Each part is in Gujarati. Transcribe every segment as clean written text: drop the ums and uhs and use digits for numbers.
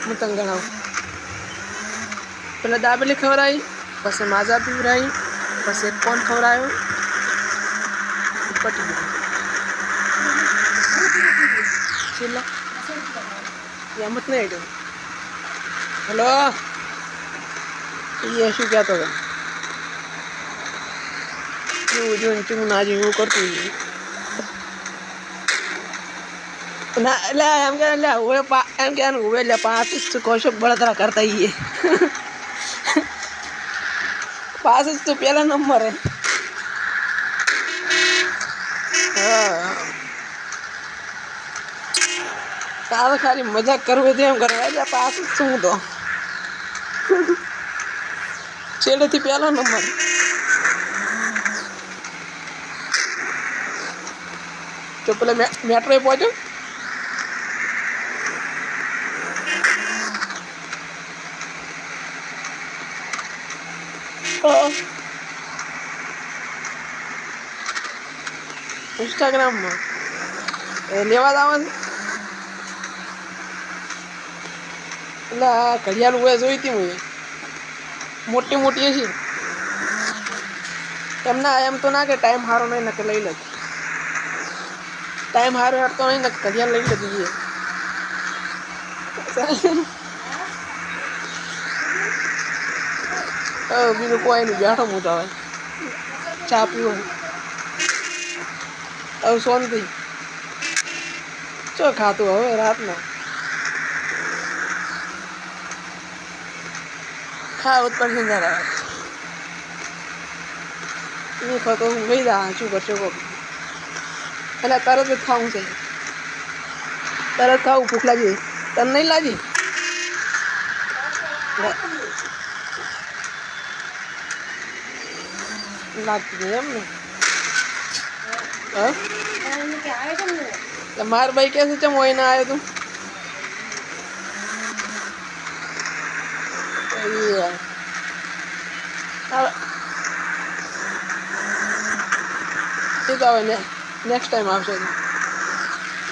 હું તને ગણાવું. પેલા દાબેલી ખવડાવી, પછી માજા પીવરાવી, પછી એક કોન ખવડાવ્યો, પટી ગયું. છેલ્લા એમ જ નહીં આડ્યો. હલો, એ શું કહેતો હતો? એવું જોઈને તું ના જેવું કરતું ના, એટલે એમ કે એટલે હવે એમ કે હવે એટલે પાછું જ કૌશક બળતરા કરતા એ પાછું જ તું પહેલા નંબરે. હા, તારે ખાલી મજાક કરવું હતી એમ કરવા એટલે પાછું જ શું તો છેલ્લેથી પહેલો નંબર. તો પેલા મેટ્રો પહોંચ્યો. ઇન્સ્ટાગ્રામમાં લેવા આવવાનું એટલે ઘડિયાળ હોય જોઈ હતી હું મોટી મોટી હશે એમ ના એમ તો ના કે ટાઈમ સારો નહીં ને કે લઈ લે ટાઈમ સારો હેડતો નહીં ને ઘડિયાળ લઈ લીધી બીજું કોઈ નહીં બેઠો હું તો હવે ચા પીવો હવે શાંતિ ચો ખાતું હવે રાતના ખાવું જ પડશે જરા નહીં ખાતો હું ગઈ જા શું કરશો કહો એટલે તરત જ ખાવું છે તરત ખાવું ભૂખ લાગી તને નહીં લાગી લાગતી એમ ને હા માર ભાઈ કે છે ચમ હોય ના આવ્યો તું એ તો હવે ને નેક્સ્ટ ટાઈમ આવશે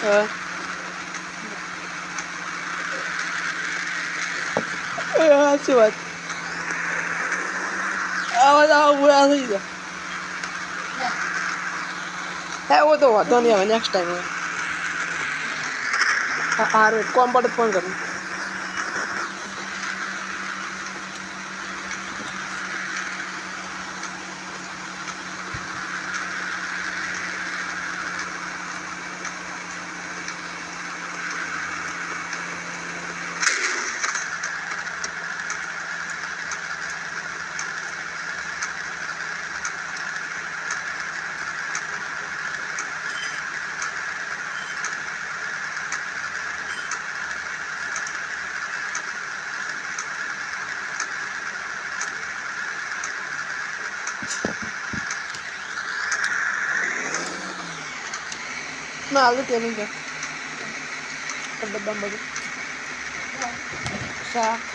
હા સાચી વાત આવાજ આવા બુરા થઈ ગયા હા वो तो वादा नहीं है नेक्स्ट टाइम हाँ कौन पड़े फोन करूँ ના આલુ તેની કે ડબ્બામાં બધું શાક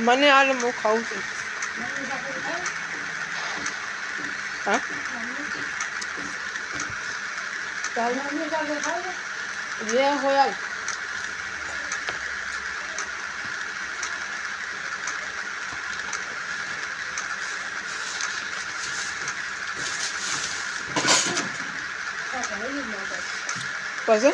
મને આને હું ખાઉં છું હા જે હોય પછી